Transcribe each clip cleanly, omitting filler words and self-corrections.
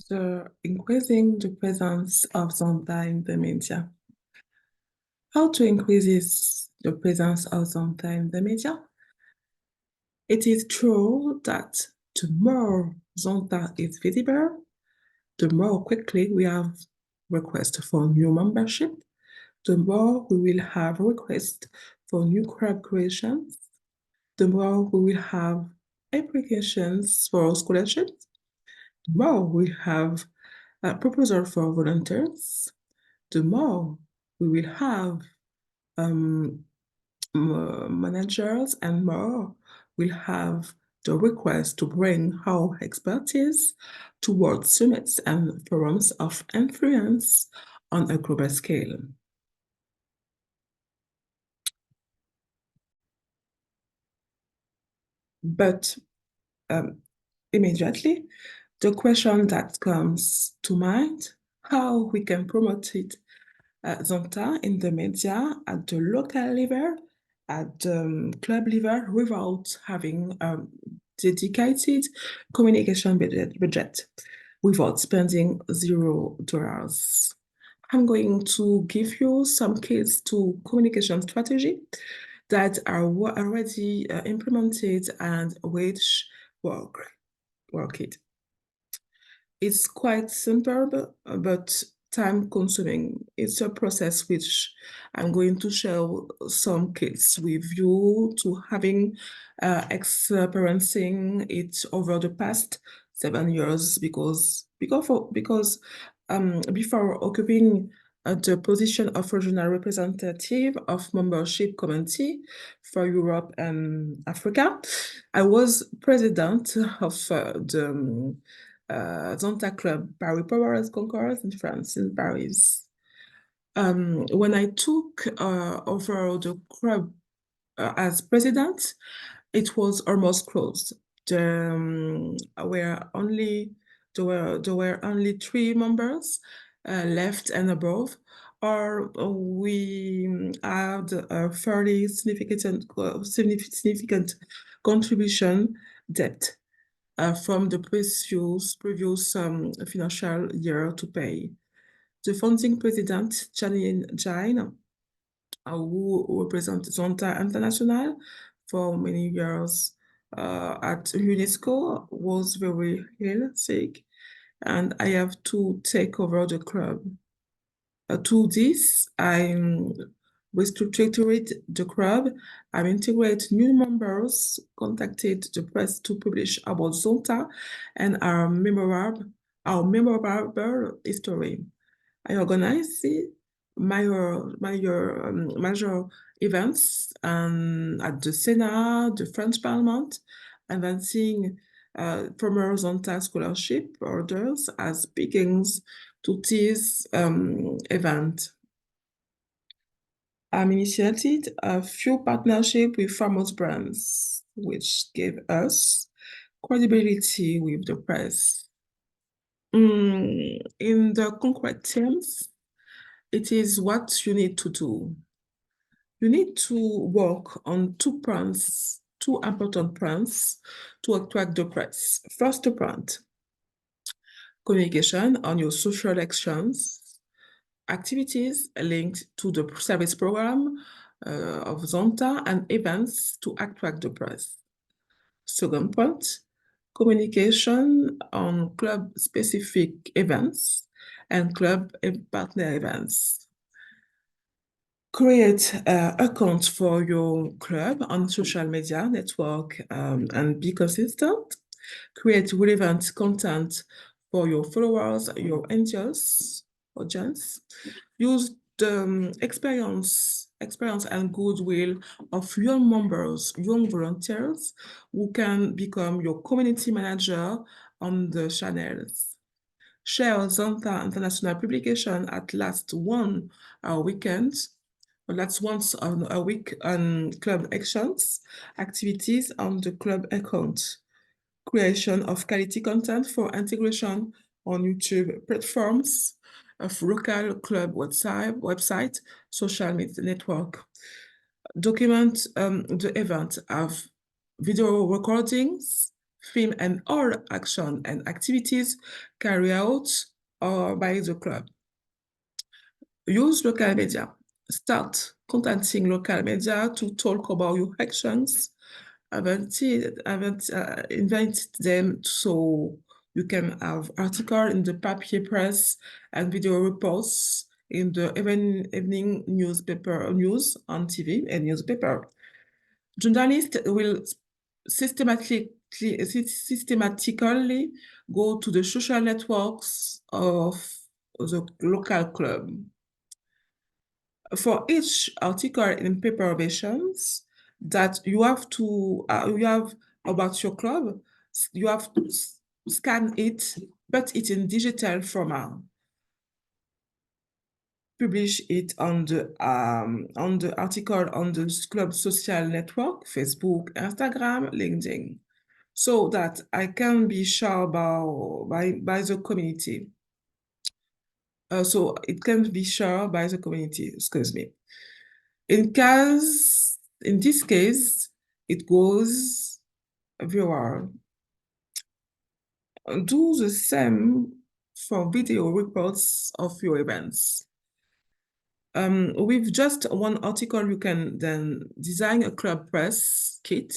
Increasing the presence of Zonta in the media. How to increase the presence of Zonta in the media? It is true that the more Zonta is visible, the more quickly we have requests for new membership, the more we will have requests for new club creations, the more we will have applications for scholarships, the more we have a proposal for volunteers, the more we will have um, managers and more will have the request to bring our expertise towards summits and forums of influence on a global scale. But immediately, the question that comes to mind, how we can promote it Zonta in the media at the local level, at the club level, without having a dedicated communication budget, without spending $0. I'm going to give you some keys to communication strategy that are already implemented and which work it. It's quite simple, but time consuming. It's a process which I'm going to share some kits with you to having experiencing it over the past 7 years because before occupying the position of regional representative of membership committee for Europe and Africa, I was president of the Zonta Club, Paris Powers Concours in France, in Paris. When I took over the club as president, it was almost closed. There were only 3 members left and above, or we had a fairly significant contribution debt from the previous financial year to pay. The founding president, Janine Jain, who represents Zonta International for many years at UNESCO, was very ill, sick, and I have to take over the club. To this, I restructured the club. I integrate new members, contacted the press to publish about Zonta and our memorable history. I organize major events at the Senate, the French Parliament, advancing former Zonta scholarship orders as beginnings to this event. I'm initiated a few partnerships with famous brands, which gave us credibility with the press. In the concrete terms, it is what you need to do. You need to work on 2 points, 2 important points to attract the press. First point, communication on your social actions, activities linked to the service program of Zonta and events to attract the press. Second point, communication on club-specific events and club and partner events. Create accounts for your club on social media network and be consistent. Create relevant content for your followers, your audience. Use the experience and goodwill of young members, young volunteers who can become your community manager on the channels. Share Zonta International publication at least one weekend, or that's once a week on club actions, activities on the club account. Creation of quality content for integration on YouTube platforms, of local club website, social media network. Document the event of video recordings, theme, and all action and activities carried out or by the club. Use local media. Start contacting local media to talk about your actions. Invite them so you can have article in the papier press and video reports in the evening newspaper news on TV and newspaper. Journalists will systematically go to the social networks of the local club. For each article in paper versions that you have about your club, you have to scan it, put it in digital format, publish it on the article on the club social network, Facebook, Instagram, LinkedIn, so that I can be shared by the community. So it can be shared by the community, excuse me. In this case, it goes viral. Do the same for video reports of your events. With just one article, you can then design a club press kit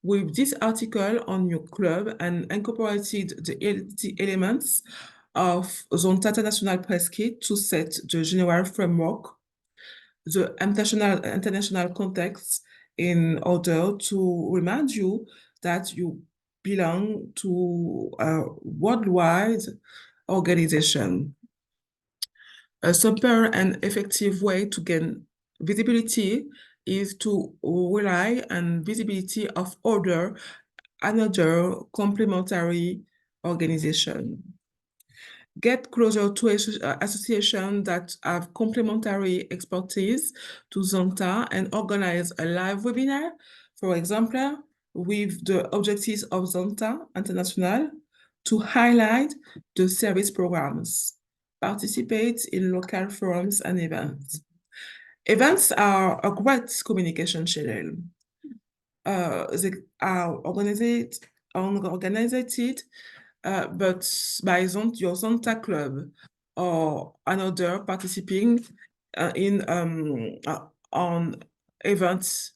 with this article on your club and incorporated the elements of Zonta International Press Kit to set the general framework, the international context, in order to remind you that you belong to a worldwide organization. A super and effective way to gain visibility is to rely on visibility of another complementary organization. Get closer to associations that have complementary expertise to Zonta and organize a live webinar, for example, with the objectives of Zonta International to highlight the service programs. Participate in local forums and events. Events are a great communication channel. They are organized but by your Zonta club or another participating on events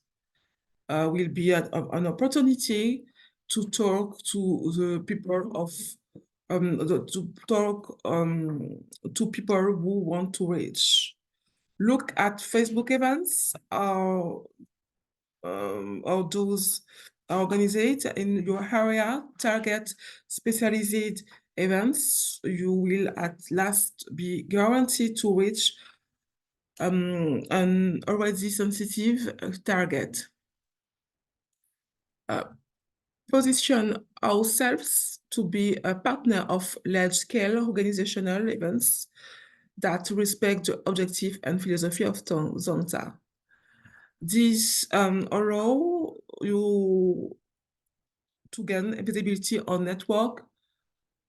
will be an opportunity to talk to the people to people who want to reach. Look at Facebook events or those organized in your area, target specialized events. You will at last be guaranteed to reach an already sensitive target. Position ourselves to be a partner of large-scale organizational events that respect the objective and philosophy of Zonta. This allow you to gain visibility on network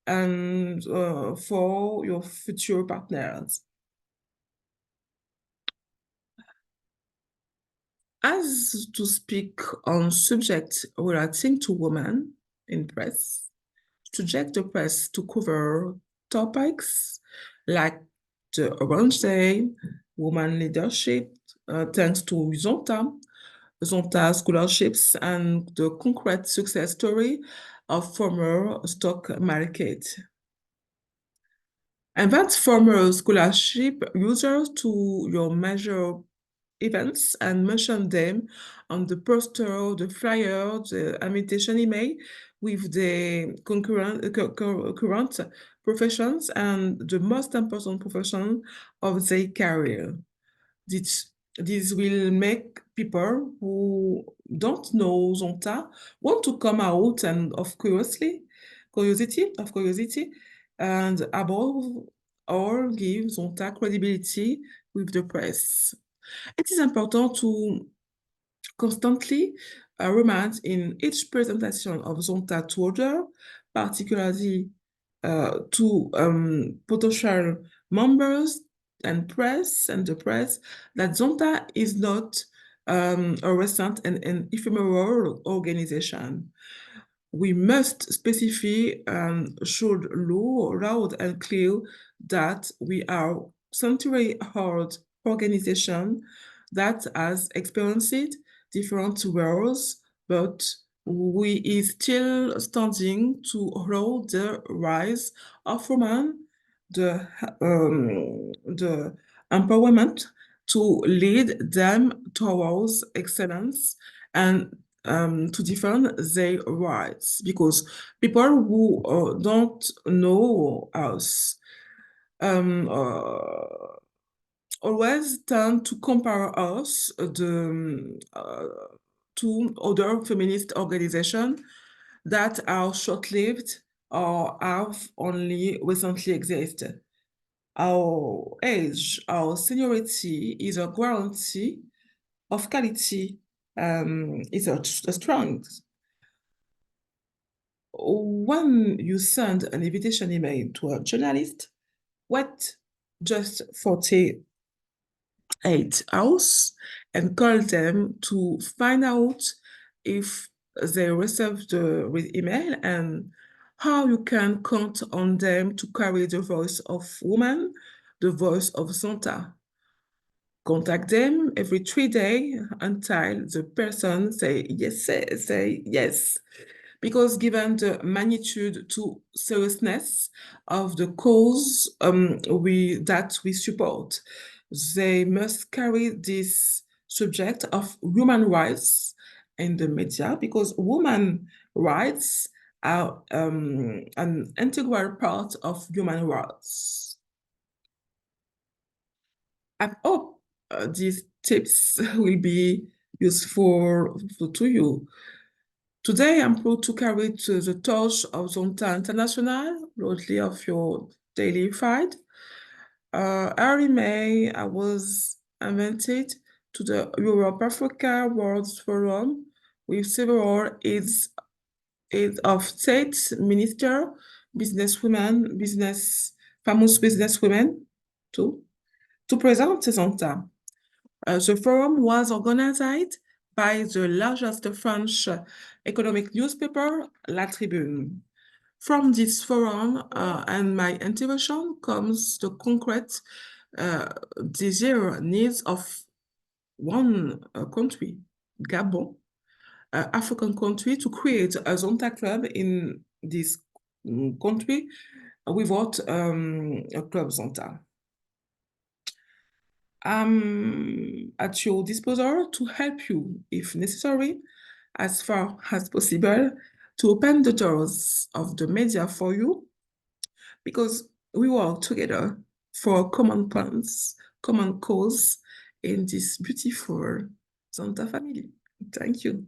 and for your future partners. As to speak on subjects relating to women in press, subject the press to cover topics like the Orange Day, woman leadership, thanks to Zonta scholarships, and the concrete success story of former stock market. Invite former scholarship users to your major events and mention them on the poster, the flyer, the invitation email with the current professions and the most important profession of their career. This will make people who don't know Zonta want to come out and of curiosity, and above all give Zonta credibility with the press. It is important to constantly remind in each presentation of Zonta to other, particularly to potential members and the press, that Zonta is not a recent and an ephemeral organization. we must specify and should loud and clear that we are century-old organization that has experienced different wars, but we is still standing to hold the rise of women, the empowerment to lead them towards excellence and to defend their rights, because people who don't know us um, uh, always tend to compare us to other feminist organizations that are short-lived or have only recently existed. Our age, our seniority is a guarantee of quality, is a strength. When you send an invitation email to a journalist, wait just 48 hours and call them to find out if they received the email and how you can count on them to carry the voice of woman, the voice of Zonta. Contact them every 3 days until the person say yes. Because given the magnitude to seriousness of the cause that we support, they must carry this subject of human rights in the media, because women rights are an integral part of human rights. I hope these tips will be useful to you. Today, I'm proud to carry to the torch of Zonta International, proudly of your daily fight. Early May, I was invited to the Europe Africa World Forum with several heads of state, minister, businesswomen, famous businesswomen too, to present Zonta. The forum was organized by the largest French economic newspaper, La Tribune. From this forum and my intervention comes the concrete desire needs of one country, Gabon, African country, to create a Zonta club in this country without a club Zonta. I'm at your disposal to help you if necessary, as far as possible, to open the doors of the media for you, because we work together for common plans, common cause in this beautiful Zonta family. Thank you.